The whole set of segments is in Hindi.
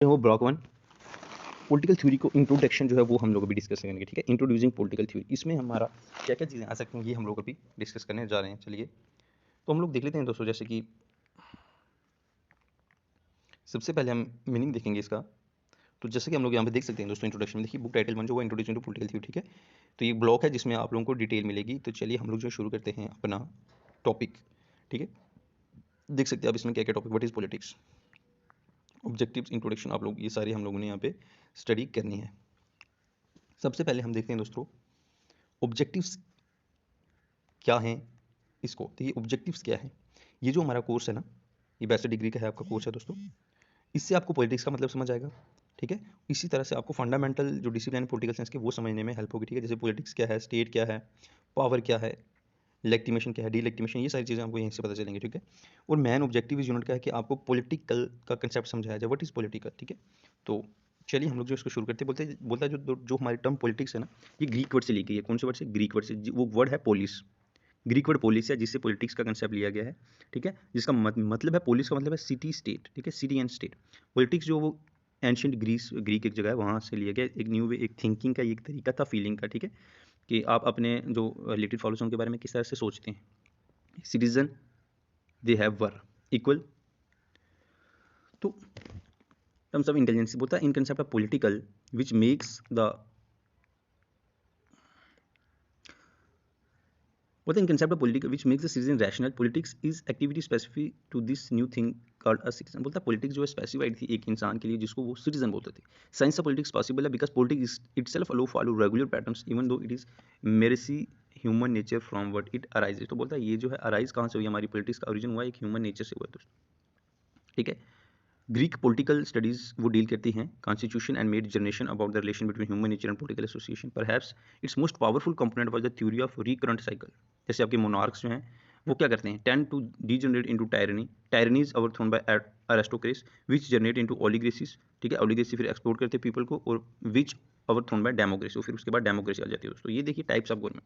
वो ब्लॉक वन पॉलिटिकल थ्योरी को इंट्रोडक्शन जो है वो हम लोग अभी डिस्कस करेंगे, ठीक है। इंट्रोड्यूसिंग पॉलिटिकल थ्योरी, इसमें हमारा क्या क्या चीज़ें आ सकती हैं ये हम लोग अभी डिस्कस करने जा रहे हैं। चलिए तो हम लोग देख लेते हैं दोस्तों, जैसे कि सबसे पहले हम मीनिंग देखेंगे इसका। तो जैसे कि हम लोग यहाँ पे देख सकते हैं दोस्तों, इंट्रोडक्शन में देखिए, बुक टाइटल वन जो वो इंट्रोडक्शन टू पॉलिटिकल थ्योरी, ठीक है। तो ये ब्लॉक है जिसमें आप लोगों को डिटेल मिलेगी। तो चलिए हम लोग जो शुरू करते हैं अपना टॉपिक, ठीक है। देख सकते हैं आप इसमें क्या क्या topic, what is politics, objectives, introduction, आप लोग ये सारे हम लोगों ने यहाँ पे स्टडी करनी है। सबसे पहले हम देखते हैं दोस्तों ऑब्जेक्टिव्स क्या हैं इसको। तो ये ऑब्जेक्टिव्स क्या है, ये जो हमारा कोर्स है ना, ये बैचलर डिग्री का है आपका कोर्स है दोस्तों। इससे आपको पॉलिटिक्स का मतलब समझ आएगा, ठीक है। इसी तरह से आपको फंडामेंटल जो डिसिप्लिन पॉलिटिकल साइंस के वो समझने में हेल्प होगी, ठीक है। जैसे पॉलिटिक्स क्या है, स्टेट क्या है, पावर क्या है, लेक्टिमेशन क्या है, डीलेक्टिमेशन, ये सारी चीज़ें आपको यहीं से पता चलेंगी, ठीक है। और मेन ऑब्जेक्टिव इस यूनिट का है कि आपको पॉलिटिकल का कंसेप्ट समझाया जाए, व्हाट इज पॉलिटिकल, ठीक है। तो चलिए हम लोग जो इसको शुरू करते हैं, बोलता है जो जो हमारी टर्म पॉलिटिक्स है ना, ये ग्रीक वर्ड से ली गई है। कौन से वर्ड से? ग्रीक वर्ड से। वो वर्ड है पोलिस, ग्रीक वर्ड पोलिस है, जिससे पॉलिटिक्स का कंसेप्ट लिया गया है, ठीक है। जिसका मतलब है, पोलिस का मतलब है सिटी स्टेट, ठीक है, सिटी एंड स्टेट। पॉलिटिक्स जो वो एंशियंट ग्रीक एक जगह है, वहाँ से लिया गया एक न्यू वे, एक थिंकिंग का, एक तरीका था फीलिंग का, ठीक है, कि आप अपने जो रिलेटेड फॉलोअर्स उनके बारे में किस तरह से सोचते हैं। Citizen they have were equal. तो टर्म्स ऑफ इंटेलिजेंस बोलता है in concept of political which makes the What the concept of politics which makes the citizen rational, politics is activity specific to this new thing called a citizen। बोलता है पॉलिटिक्स जो है स्पेसिफाइड थी एक इंसान के लिए जिसको वो सिटीजन बोलते थे। साइंस ऑफ पॉलिटिक्स पॉसिबल है because politics itself also follow regular patterns even though it is merely human nature from what it arises. तो बोलता है ये जो है अराइज कहाँ से हुई, हमारी पॉलिटिक्स का ओरिजिन हुआ एक ह्यूमन नेचर से हुआ है दोस्तों, ठीक है। ग्रीक पॉलिटिकल स्टडीज वो डील करती हैं constitution and made generation about the relation between human nature and political association. Perhaps its most powerful component was the theory of recurrent cycle. जैसे आपके मोनार्क्स जो हैं वो क्या करते हैं, tend to degenerate into tyranny, tyranny is overthrown by aristocracy which generate into oligarchies, ठीक है। ओलिगेसी फिर एक्सप्लोर करते हैं पीपल को, और व्हिच ओवरथ्रोन बाय डेमोक्रेसी, फिर उसके बाद डेमोक्रेसी आ जाती है दोस्तों। ये देखिए types of government,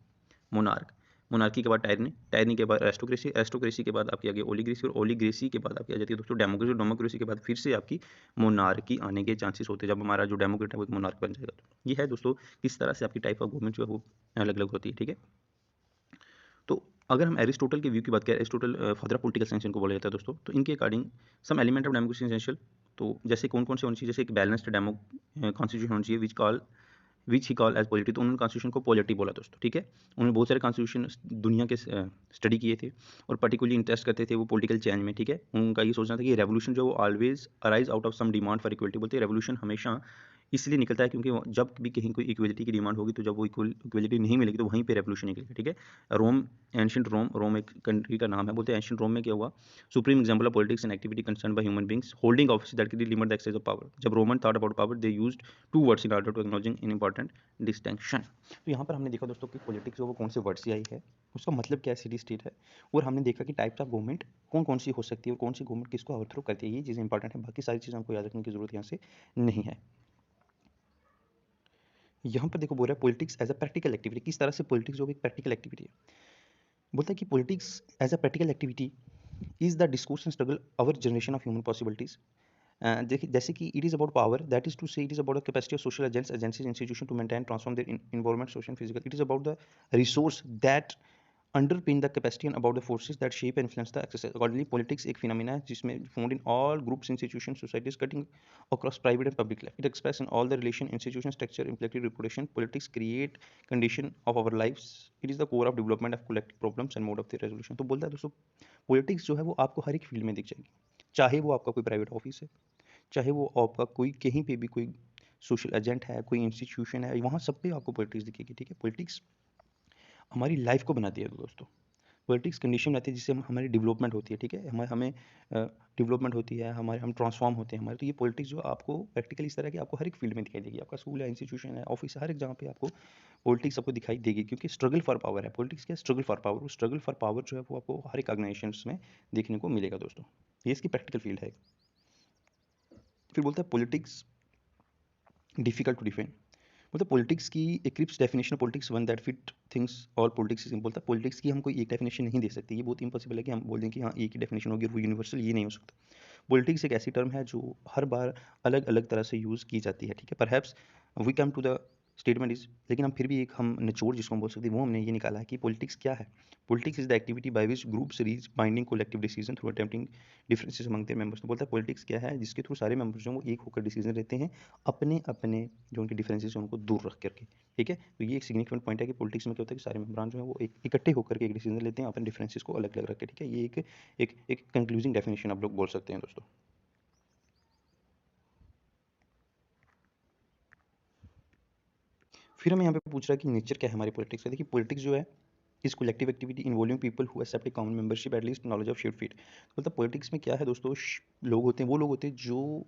monarch, monarchy के बाद टायरनी, टायरनी के बाद एरिस्टोक्रेसी, एरिस्टोक्रेसी के बाद आपकी आ गई ओलिग्रेसी, और ओलिग्रेसी के बाद आपकी आ जाती है दोस्तों डेमोक्रेसी, डेमोक्रेसी के बाद फिर से आपकी मोनार्की आने के चांसेस होते हैं, जब हमारा जो डेमोक्रेट है वो मोनार्क बन जाएगा। तो ये है दोस्तों किस तरह से आपकी टाइप ऑफ गवर्नमेंट जो है वो अलग अलग होती है, ठीक है। तो अगर हम एरिस्टोटल के व्यू की बात करें, Aristotle father of political science इनको बोला जाता है दोस्तों, तो इनके according some element of democracy essential. तो जैसे कौन कौन से होनी चाहिए, जैसे एक बैलेंस्ड डेमो कॉन्स्टिट्यूशन होनी चाहिए विच ही कॉल एज पॉलिटी। तो उन्होंने कॉन्स्टिट्यूशन को पॉलिटी बोला दोस्तों, ठीक है। उन्होंने बहुत सारे कॉन्स्टिट्यूशन दुनिया के स्टडी किए थे और पर्टिकुलरली इंटरेस्ट करते थे वो पॉलिटिकल चेंज में, ठीक है। उनका ये सोचना था कि रेवोल्यूशन जो वो always arise out of some demand for equality. बोलते हैं रेवोल्यूशन हमेशा इसलिए निकलता है क्योंकि जब भी कहीं कोई इक्वलिटी की डिमांड होगी, तो जब वो इक्वलिटी नहीं मिलेगी तो वहीं पे रेवोल्यूशन निकलेगा, ठीक है। रोम, एंशियंट रोम, रोम एक कंट्री का नाम है। बोलते हैं एंशियंट रोम में क्या हुआ, supreme example of politics and activity concern by human beings holding office that can limit the excess of power. जब Roman thought about power they used to words in order to acknowledging in important distinction. तो यहाँ पर हमने देखा दोस्तों कि पॉलिटिक्स जो वो कौन से वर्ड से आई है, उसका मतलब क्या है, सिटी स्टेट है। और हमने देखा कि टाइप्स ऑफ गवर्नमेंट कौन कौन सी हो सकती है और कौन सी गवर्नमेंट किसको ओवरथ्रो करती है। ये चीज़ें इंपॉर्टेंट है, बाकी सारी चीज़ें हमको याद रखने की जरूरत यहाँ से नहीं है। यहाँ पर देखो बोल रहा है politics as a practical activity, किस तरह से पॉलिटिक्स जो एक प्रैक्टिकल एक्टिविटी है। बोलता है कि politics as a practical activity is the discourse and struggle our generation of human possibilities. देखिए जैसे कि it is about power, that is to say it is about the capacity of social agents agencies institution to maintain transform their environment social physical. It is about the resource that underpin the capacity and about the forces that shape and influence the exercise. Accordingly, politics एक phenomena है जिसमें found in all groups, institutions, societies, cutting across private and public life. It expresses in all the relation, institution, structure, implicit reputation. Politics create condition of our lives. It is the core of development of collective problems and mode of their resolution. तो बोलता है दोस्तों पॉलिटिक्स जो है वो आपको हर एक फील्ड में दिख जाएगी, चाहे वो आपका कोई प्राइवेट ऑफिस है, चाहे वो आपका कोई कहीं पे भी कोई सोशल एजेंट है, कोई इंस्टीट्यूशन है, वहाँ सब पे आपको पॉलिटिक्स दिखेगी, ठीक है। पॉलिटिक्स हमारी लाइफ को बनाती है दोस्तों। पॉलिटिक्स कंडीशन रहती है जिससे हमारी डेवलपमेंट होती है, ठीक है। हमें हमें डेवलपमेंट होती है, हमारे हम ट्रांसफॉर्म होते हैं हमारे। तो ये पॉलिटिक्स जो आपको प्रैक्टिकली इस तरह की आपको हर एक फील्ड में दिखाई देगी, आपका स्कूल है, इंस्टीट्यूशन है, ऑफिस है, हर एक जगह पे आपको पॉलिटिक्स आपको दिखाई देगी, क्योंकि स्ट्रगल फॉर पावर है। पॉलिटिक्स क्या, struggle for power. Struggle for power जो है वो आपको हर एक ऑर्गेनाइजेशन में देखने को मिलेगा दोस्तों। ये इसकी प्रैक्टिकल फील्ड है। फिर बोलता है पॉलिटिक्स डिफिकल्ट टू डिफाइन। मतलब पॉलिटिक्स की एक crisp definition politics one that fit things और पॉलिटिक्स इज बोलता है पॉलिटिक्स की हम कोई एक डेफिनेशन नहीं दे सकते, ये बहुत इंपॉसिबल है कि हम बोल दें कि हाँ एक ही डेफिनेशन होगी और वो यूनिवर्सल, ये नहीं हो सकता। पॉलिटिक्स एक ऐसी टर्म है जो हर बार अलग अलग तरह से यूज़ की जाती है, ठीक है। Perhaps we come to the statement is, लेकिन हम फिर भी एक हम निचोड़ जिसको हम बोल सकते हैं वो हमने ये निकाला है कि पॉलिटिक्स क्या है। Politics is the activity by which groups reach binding collective decision through attempting differences among there members. तो बोलता है पॉलिटिक्स क्या है, जिसके थ्रू सारे मेंबर्स जो हैं वो एक होकर डिसीजन लेते हैं अपने अपने जो उनके डिफरेंसेस हैं उनको दूर रख करके, ठीक है। तो ये एक सिग्निफिकेंट पॉइंट है कि पॉलिटिक्स में क्या होता है कि सारे मेंबरान जो हैं वो एक इकट्ठे होकर के एक डिसीजन लेते हैं अपने डिफरेंसेस को अलग अलग रख के, ठीक है। ये एक कंक्लूजिंग डेफिनेशन आप लोग बोल सकते हैं दोस्तों। फिर हमें यहाँ पे पूछ रहा है कि नेचर क्या है हमारी पॉलिटिक्स का। देखिए पॉलिटिक्स जो है is collective activity involving people who accept a common membership at least knowledge of shared feet. मतलब पॉलिटिक्स में क्या है दोस्तों, लोग होते हैं, वो लोग होते हैं जो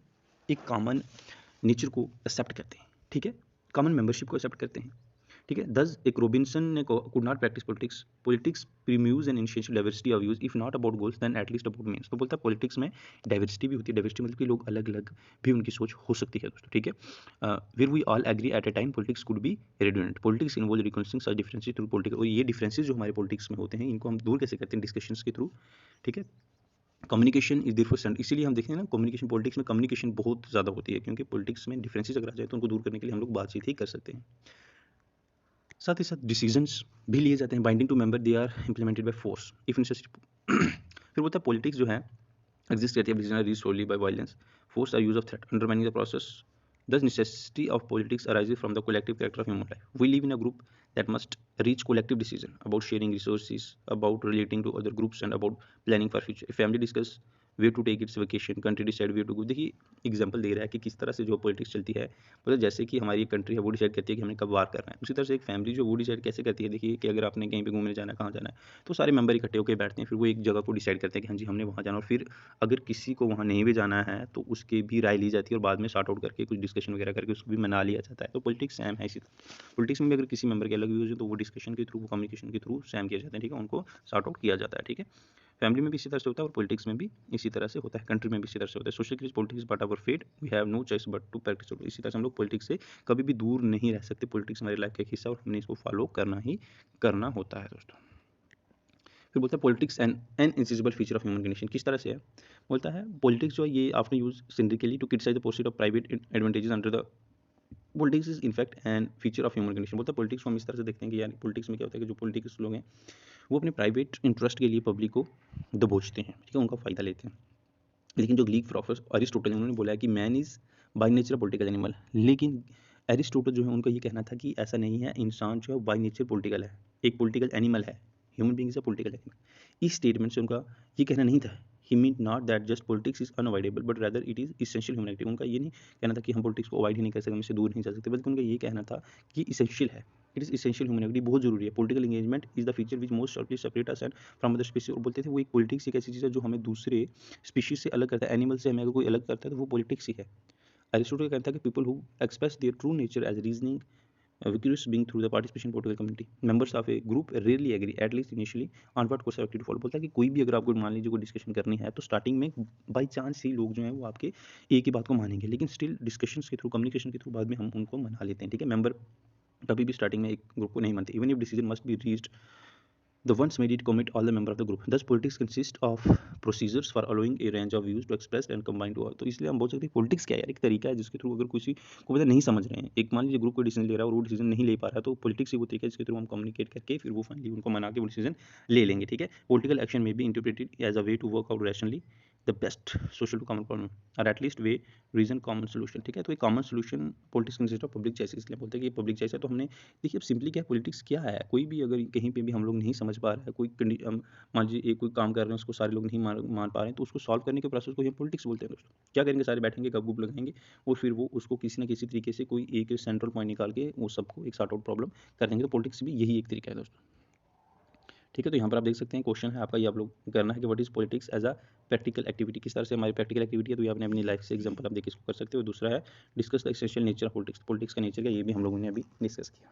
एक कॉमन नेचर को एक्सेप्ट करते हैं, ठीक है, कॉमन मेंबरशिप को एक्सेप्ट करते हैं, ठीक है। दस एक रोबिन्सन ने could not practice politics, politics presumes an initial diversity of views if not about goals then at least about means. तो बोलता है पॉलिटिक्स में डाइवर्सिटी भी होती है, डाइवर्सिटी मतलब कि लोग अलग अलग भी उनकी सोच हो सकती है दोस्तों, ठीक है। Where we all agree at a time politics could be redundant. Politics involve reconciling such differences through political, और ये डिफरेंसेस जो हमारे पॉलिटिक्स में होते हैं इनको हम दूर कैसे करते हैं, डिस्कशंस के थ्रू, ठीक है। कम्युनिकेशन इज देयरफॉर सेंट, इसीलिए हम देखें ना कम्युनिकेशन, पॉलिटिक्स में कम्युनिकेशन बहुत ज़्यादा होती है क्योंकि पॉलिटिक्स में डिफरेंसेस अगर आ जाए तो उनको दूर करने के लिए हम लोग बातचीत ही कर सकते हैं। साथ ही साथ डिसीजंस भी लिए जाते हैं, binding to member they are implemented by force if necessary. फिर बोलता है पॉलिटिक्स जो है एग्जिस्ट करती है decision reach solely by violence force or use of threat undermining the process. Thus, necessity of politics arises from the collective character of human life. We live in a group that must reach collective decision about sharing resources, about relating to other groups, and about planning for future. A family discuss where to take its vacation, country decide where to go. देखिए एग्जाम्पल दे रहा है कि किस तरह से जो पॉलिटिक्स चलती है, मतलब जैसे कि हमारी एक कंट्री है वो डिसाइड करती है कि हमने कब वार करना है, उसी तरह से एक फैमिली जो वो डिसाइड कैसे करती है, देखिए कि अगर आपने कहीं पे घूमने जाना है, कहाँ जाना है, तो सारे मेंबर इकट्ठे होकर बैठते हैं, फिर वो एक जगह को डिसाइड करते हैं कि हाँ जी हमने वहाँ जाना, और फिर अगर किसी को वहाँ नहीं भी जाना है तो उसकी भी राय ली जाती है और बाद में सॉर्ट आउट करके कुछ डिस्कशन वगैरह करके उसको भी मना लिया जाता है। तो पॉलिटिक्स सेम है इसी तरह, पॉलिटिक्स में भी अगर किसी मेंबर के अलग व्यूज है तो वो डिस्कशन के थ्रू, वो कम्युनिकेशन के थ्रू सेम किया जाता है, ठीक है, उनको सॉर्ट आउट किया जाता है, ठीक है। फैमिली में भी इसी तरह से होता है और पॉलिटिक्स में भी इसी तरह से होता है, कंट्री में भी इसी तरह से होता है। Social politics but our fate we have no choice but to practice. इसी तरह से हम लोग पॉलिटिक्स से कभी भी दूर नहीं रह सकते, पॉलिटिक्स हमारी लाइफ का एक हिस्सा और हमने इसको फॉलो करना ही करना होता है दोस्तों। फिर बोलता है politics and an inescapable feature of human condition, किस तरह से है, बोलता है पॉलिटिक्स जो है ये after use cynically to criticise the pursuit of private advantages under the politics is in fact and feature of human condition. बोलता है पॉलिटिक्स को हम इस तरह से देखते हैं कि यार पॉलिटिक्स में क्या होता है कि जो पॉलिटिक्स लोग हैं वो अपने प्राइवेट इंटरेस्ट के लिए पब्लिक को दबोचते हैं, ठीक है, उनका फ़ायदा लेते हैं। लेकिन जो ग्रीक फिलोसोफर अरिस्टोटल ने उन्होंने बोला है कि man is by nature political animal, लेकिन एरिस्टोटल जो है उनका ये कहना था कि ऐसा नहीं है, इंसान जो है बाय नेचर पॉलिटिकल है, एक पॉलिटिकल एनिमल है, human being is a political animal. इस स्टेटमेंट से उनका ये कहना नहीं था, he mean not that just politics is unavoidable but rather it is essential human activity. उनका ये नहीं कहना था कि हम पॉलिटिक्स को अवॉइड ही नहीं कर सकते, हम इससे दूर नहीं जा सकते, बल्कि उनका ये कहना था कि इसेंशियल है, it is essential human activity, बहुत जरूरी है। Political engagement is the feature which most shortly separate us and from other species. और बोलते थे वो एक पॉलिटिक्स एक ऐसी चीज़ है जो हमें दूसरे स्पीशीज से अलग करता है, एनिमल से हमें अगर कोई अलग करता है तो वो पॉलिटिक्स ही है। एरिस्टोटल कहता है कि people who express their true nature as reasoning vigorous being through the participation in political community members of a group rarely agree at least initially on what course of activity to follow। बोलता है कि कोई भी अगर आपको मान लीजिए कोई डिस्कशन करनी है तो स्टार्टिंग में बाई चांस ही लोग जो हैं वो आपके एक ही बात को मानेंगे, लेकिन स्टिल डिस्कशंस के थ्रू, कम्युनिकेशन के थ्रू बाद में हम उनको मना लेते हैं, ठीक है। मेंबर कभी भी स्टार्टिंग में एक ग्रुप को नहीं मानते, even if decision must be reached the ones made it commit all the member of the group। Thus politics consist of procedures for allowing a range of views to express and combine to all। तो इसलिए हम बोल सकते हैं पॉलिटिक्स क्या है यार, एक तरीका है जिसके थ्रू अगर किसी को पता नहीं समझ रहे हैं, एक मान लीजिए ग्रुप कोई डिसीजन ले रहा है और वो डिसीजन नहीं ले पा रहा है, तो पॉलिटिक्स ही वो तरीका है जिसके थ्रू हम कम्युनिकेट करके फिर वो फाइनली उनको मना के वो डिसीजन ले लेंगे, ठीक है। पॉलिटिकल एक्शन में be interpreted as a way to work out rationally the best social to common problem और at least way reason common solution, ठीक है। तो एक common solution politics consist of public choice, इसलिए बोलते हैं कि पब्लिक चॉइस है। तो हमने देखिए अब सिंपली क्या है, पॉलिटिक्स क्या है, कोई भी अगर कहीं पे भी हम लोग नहीं समझ पा रहे हैं, कोई मान लीजिए एक कोई काम कर रहे हैं उसको सारे लोग नहीं मान पा रहे हैं, तो उसको सॉल्व करने के प्रोसेस को हम पॉलिटिक्स बोलते हैं दोस्तों। क्या करेंगे, सारे बैठेंगे, गप लगाएंगे और फिर वो उसको किसी ना किसी तरीके से कोई एक सेंट्रल पॉइंट निकाल के वो सबको एक सॉर्ट आउट प्रॉब्लम कर देंगे। तो पॉलिटिक्स भी यही एक तरीका है दोस्तों, ठीक है। तो यहाँ पर आप देख सकते हैं क्वेश्चन है आपका, ये आप लोग करना है कि what is politics as a practical activity, किस तरह से हमारी प्रैक्टिकल एक्टिविटी है, तो ये आपने अपनी लाइफ से एग्जांपल आप देख के इसको कर सकते हो। दूसरा है discuss the essential nature of politics, politics का नेचर क्या, ये भी हम लोगों ने अभी डिस्कस किया।